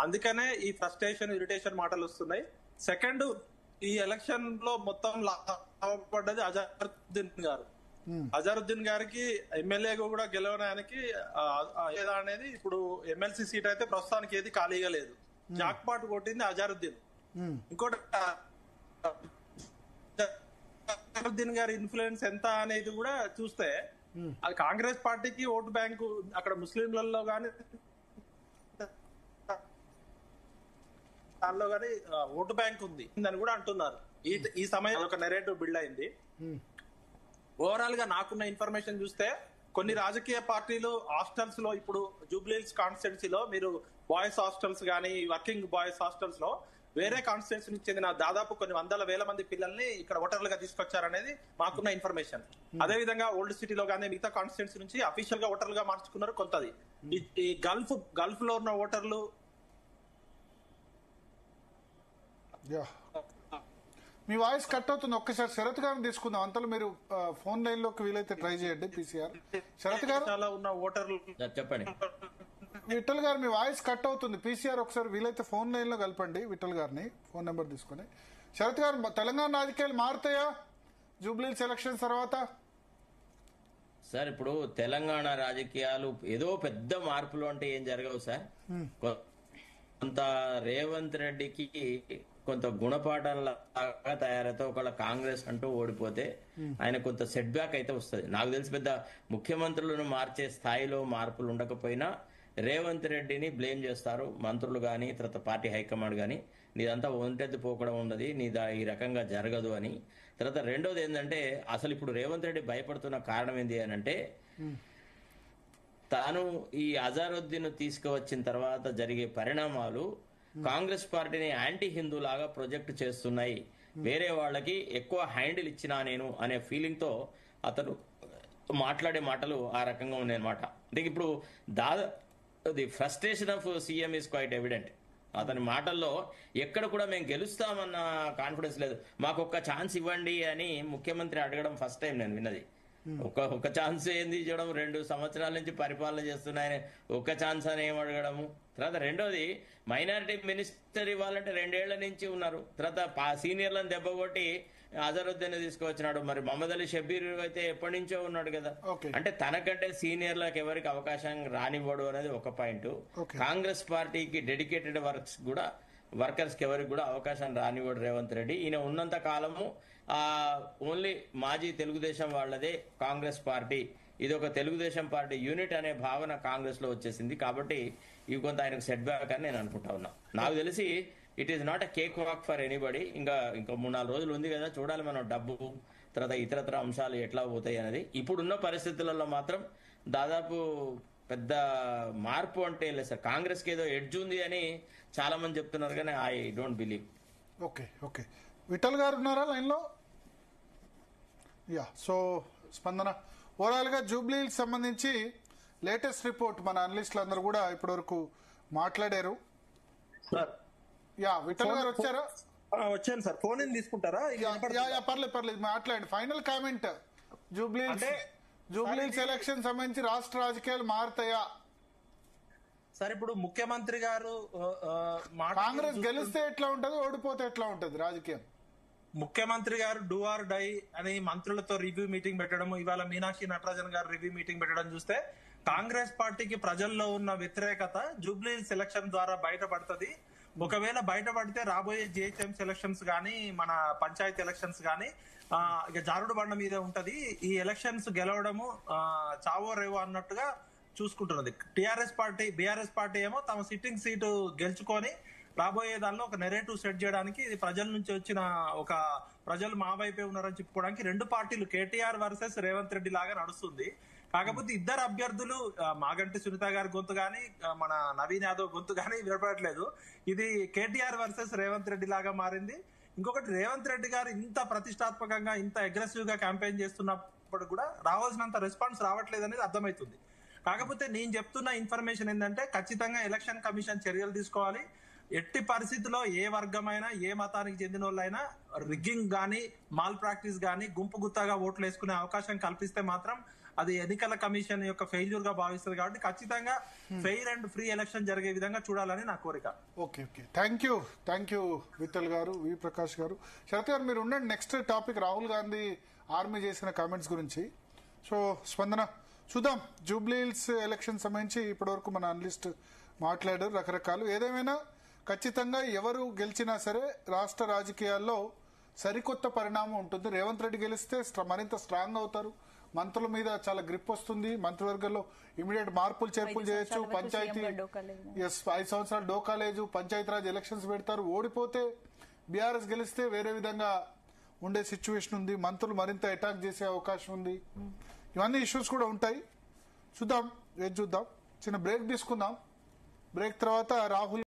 అందుకనే ఈ frustration irritation మాటలు వస్తున్నాయి. సెకండ్, ఈ ఎలక్షన్ లో మొత్తం లాభపడ్డది అజారుద్దీన్ గారు. అజారుద్దీన్ గారికి ఎమ్మెల్యేగా కూడా గెలవడానికి ఏదా అనేది ఇప్పుడు ఎమ్మెల్సీ సీట్ అయితే ప్రస్తుతానికి ఏది ఖాళీగా లేదు. జాక్ పాట్ కొట్టింది అజారుద్దీన్. ఇంకోటి అజారుద్దీన్ గారి ఇన్ఫ్లుయెన్స్ ఎంత అనేది కూడా చూస్తే అది కాంగ్రెస్ పార్టీకి ఓటు బ్యాంకు అక్కడ ముస్లింలలో గానీ దానిలో గానీ ఓటు బ్యాంక్ ఉంది అని కూడా అంటున్నారు. ఈ సమయం ఒక నెరేటివ్ బిల్డ్ అయింది. ఓవరాల్ గా నాకున్న ఇన్ఫర్మేషన్ చూస్తే కొన్ని రాజకీయ పార్టీలు హాస్టల్స్ లో ఇప్పుడు జూబ్లీహిల్స్ కాన్స్టిట్యున్సీలో మీరు బాయ్స్ హాస్టల్స్ గానీ వర్కింగ్ బాయ్స్ హాస్టల్స్ లో వేరే కాన్స్టిట్యున్సీ నుంచి చెందిన దాదాపు కొన్ని వందల వేల మంది పిల్లల్ని ఇక్కడ ఓటర్లుగా తీసుకొచ్చారనేది మాకున్న ఇన్ఫర్మేషన్. అదే విధంగా ఓల్డ్ సిటీలో గానీ మిగతా కాన్స్టిట్యున్సీ నుంచి అఫీషియల్ గా ఓటర్లుగా మార్చుకున్నారు కొంతది. ఈ గల్ఫ్ లో ఉన్న ఓటర్లు మీ వాయిస్ కట్ అవుతుంది. ఒక్కసారి శరత్ గారిని తీసుకుందాం. అంతలో మీరు ఫోన్ లైన్ లోకి వీలైతే ట్రై చేయండి. పీసీఆర్ శరత్ గారు ఉన్న ఓటర్లు చెప్పండి. విఠల్ గారు మీ వాయిస్ కట్ అవుతుంది. పీసీఆర్ ఒకసారి వీలైతే ఫోన్ లైన్ లో కలపండి విఠల్ గారిని, ఫోన్ నెంబర్ తీసుకుని. శరత్ గారు, తెలంగాణ రాజకీయాలు మారుతాయా జూబ్లీహిల్స్ ఎలక్షన్స్ తర్వాత? సార్, ఇప్పుడు తెలంగాణ రాజకీయాలు ఏదో పెద్ద మార్పులు అంటే ఏం జరగవు సార్. కొంత రేవంత్ రెడ్డికి కొంత గుణపాఠంలాగా తయారైతే ఒకవేళ కాంగ్రెస్ అంటూ ఓడిపోతే ఆయన కొంత సెట్ బ్యాక్ అయితే వస్తుంది. నాకు తెలిసి పెద్ద ముఖ్యమంత్రులను మార్చే స్థాయిలో మార్పులు ఉండకపోయినా రేవంత్ రెడ్డిని బ్లేమ్ చేస్తారు మంత్రులు గాని, తర్వాత పార్టీ హైకమాండ్ గాని, నీదంతా ఒంటెద్దు పోకడం ఉన్నది, నీదా ఈ రకంగా జరగదు అని. తర్వాత రెండోది ఏంటంటే, అసలు ఇప్పుడు రేవంత్ రెడ్డి భయపడుతున్న కారణం ఏంటి అని అంటే, తాను ఈ అజారుద్దీన్ తీసుకువచ్చిన తర్వాత జరిగే పరిణామాలు కాంగ్రెస్ పార్టీని యాంటీ హిందూ లాగా ప్రొజెక్ట్ చేస్తున్నాయి, వేరే వాళ్ళకి ఎక్కువ హ్యాండిల్ ఇచ్చినా నేను అనే ఫీలింగ్ తో అతను మాట్లాడే మాటలు ఆ రకంగా ఉన్నాయన్నమాట. అంటే ఇప్పుడు the frustration of CM is quite evident. అతని మాటల్లో ఎక్కడ కూడా మేము గెలుస్తామన్న కాన్ఫిడెన్స్ లేదు. మాకు ఒక్క ఛాన్స్ ఇవ్వండి అని ముఖ్యమంత్రి అడగడం ఫస్ట్ టైం నేను విన్నది. ఒక ఛాన్స్ ఏంది చూడడం, 2 సంవత్సరాల నుంచి పరిపాలన చేస్తున్నాయని ఒక ఛాన్స్ అని ఏం అడగడము. తర్వాత రెండోది, మైనారిటీ మినిస్టర్ ఇవ్వాలంటే 2 ఏళ్ల నుంచి ఉన్నారు. తర్వాత సీనియర్లను దెబ్బకొట్టి అజరుద్దీన్ తీసుకువచ్చినాడు. మరి మహమ్మద్ అలీ షబీర్ అయితే ఎప్పటి నుంచో ఉన్నాడు కదా. అంటే తనకంటే సీనియర్లకు ఎవరికి అవకాశం రానివ్వడు అనేది ఒక పాయింట్. కాంగ్రెస్ పార్టీకి డెడికేటెడ్ వర్కర్స్ కి ఎవరికి కూడా అవకాశం రానివ్వడు రేవంత్ రెడ్డి. ఈయన ఉన్నంత కాలము ఓన్లీ మాజీ తెలుగుదేశం వాళ్ళదే కాంగ్రెస్ పార్టీ, ఇది ఒక తెలుగుదేశం పార్టీ యూనిట్ అనే భావన కాంగ్రెస్ లో వచ్చేసింది. కాబట్టి ఇవి కొంత ఆయనకు సెట్ బ్యాక్ అని నేను అనుకుంటా ఉన్నా. నాకు తెలిసి it is not a cake walk for anybody. ఇంకా 3-4 రోజులు ఉంది కదా, చూడాలి మనం డబ్బు తర్వాత ఇతరత్ర అంశాలు ఎట్లా పోతాయి అనేది. ఇప్పుడున్న పరిస్థితులలో మాత్రం దాదాపు పెద్ద మార్పు అంటే లేదు సార్. కాంగ్రెస్ కి ఏదో ఎడ్జ్ ఉంది అని చాలా మంది చెప్తున్నారు, కానీ I don't believe. Okay Vithal గారు ఉన్నారా లైన్ లో? సో స్పందన, ఓవరాల్ గా జూబ్లీహిల్స్ సంబంధించి లేటెస్ట్ రిపోర్ట్ మన అనలిస్టులు అందరూ కూడా ఇప్పటి వరకు మాట్లాడారు. విఠల్ గారు వచ్చారా? వచ్చాను సార్. ఫోన్ ఏం తీసుకుంటారా? పర్లేదు మాట్లాడండి. ఫైనల్ కామెంట్, జూబ్లీహిల్స్ ఎలక్షన్ సంబంధించి రాష్ట్ర రాజకీయాలు మారుతాయా సార్? ఇప్పుడు ముఖ్యమంత్రి గారు కాంగ్రెస్ గెలిస్తే ఎట్లా ఉంటది, ఓడిపోతే ఎట్లా ఉంటది రాజకీయం? ముఖ్యమంత్రి గారు డూ ఆర్ డై అని మంత్రులతో రివ్యూ మీటింగ్ పెట్టడం, ఇవాళ మీనాక్షి నటరాజన్ గారు రివ్యూ మీటింగ్ పెట్టడం చూస్తే కాంగ్రెస్ పార్టీకి ప్రజల్లో ఉన్న వ్యతిరేకత జూబ్లీహిల్స్ ఎలక్షన్ ద్వారా బయటపడుతుంది. ఒకవేళ బయటపడితే రాబోయే జిహెచ్ఎంసీ ఎలక్షన్స్ గానీ, మన పంచాయతీ ఎలక్షన్స్ గానీ ఇక జారుడు బండ మీదే ఉంటది. ఈ ఎలక్షన్స్ గెలవడము చావో రేవో అన్నట్టుగా చూసుకుంటున్నది బీఆర్ఎస్ పార్టీ ఏమో తమ సిట్టింగ్ సీటు గెలుచుకొని రాబోయే దానిలో ఒక నెరేటివ్ సెట్ చేయడానికి, ఇది ప్రజల నుంచి వచ్చిన ఒక ప్రజలు మా వైపే ఉన్నారని చెప్పుకోవడానికి 2 పార్టీలు కేటీఆర్ వర్సెస్ రేవంత్ రెడ్డి లాగా నడుస్తుంది. కాకపోతే ఇద్దరు అభ్యర్థులు మాగంటి సునీత గారి గొంతు గాని, మన నవీన్ యాదవ్ గొంతు గాని వినపడట్లేదు. ఇది కేటీఆర్ వర్సెస్ రేవంత్ రెడ్డి లాగా మారింది. ఇంకొకటి, రేవంత్ రెడ్డి గారు ఇంత ప్రతిష్టాత్మకంగా ఇంత అగ్రెసివ్ గా క్యాంపెయిన్ చేస్తున్నప్పుడు కూడా రావాల్సినంత రెస్పాన్స్ రావట్లేదు అనేది అర్థమవుతుంది. కాకపోతే నేను చెప్తున్న ఇన్ఫర్మేషన్ ఏంటంటే, ఖచ్చితంగా ఎలక్షన్ కమిషన్ చర్యలు తీసుకోవాలి. ఎట్టి పరిస్థితుల్లో ఏ వర్గమైనా, ఏ మతానికి చెందిన వాళ్ళైనా రిగ్గింగ్ గానీ, మాల్ ప్రాక్టీస్ గానీ, గుంపు గుత్తగా ఓట్లు వేసుకునే అవకాశం కల్పిస్తే మాత్రం అది ఎన్నికల కమిషన్ యొక్క ఫెయిల్యూర్ గా భావిస్తుంది కాబట్టి ఖచ్చితంగా ఫెయిర్ అండ్ ఫ్రీ ఎలక్షన్ జరిగే విధంగా చూడాలని నా కోరిక. ఓకే థ్యాంక్ యూ విఠల్ గారు, వి ప్రకాష్ గారు. శరత్ గారు మీరు ఉండండి. Next topic Rahul Gandhi army చేసిన కామెంట్స్ గురించి. సో స్పందన చూద్దాం. జూబ్లీహిల్స్ ఎలక్షన్ సంబంధించి ఇప్పటివరకు మన అనలిస్ట్ మాట్లాడారు రకరకాలు. ఏదేమైనా ఖచ్చితంగా ఎవరు గెలిచినా సరే రాష్ట్ర రాజకీయాల్లో సరికొత్త పరిణామం ఉంటుంది. రేవంత్ రెడ్డి గెలిస్తే మరింత స్ట్రాంగ్ అవుతారు. మంత్రుల మీద చాలా గ్రిప్ వస్తుంది. మంత్రివర్గంలో ఇమీడియట్ మార్పులు చేర్పులు చేయొచ్చు. పంచాయతీ 5 సంవత్సరాలు డోకాలేజు, పంచాయతీరాజ్ ఎలక్షన్స్ పెడతారు. ఓడిపోతే బీఆర్ఎస్ గెలిస్తే వేరే విధంగా ఉండే సిచ్యువేషన్ ఉంది. మంత్రులు మరింత అటాక్ చేసే అవకాశం ఉంది. ఇవన్నీ ఇష్యూస్ కూడా ఉంటాయి. చూద్దాం. చిన్న బ్రేక్ తీసుకుందాం. బ్రేక్ తర్వాత రాహుల్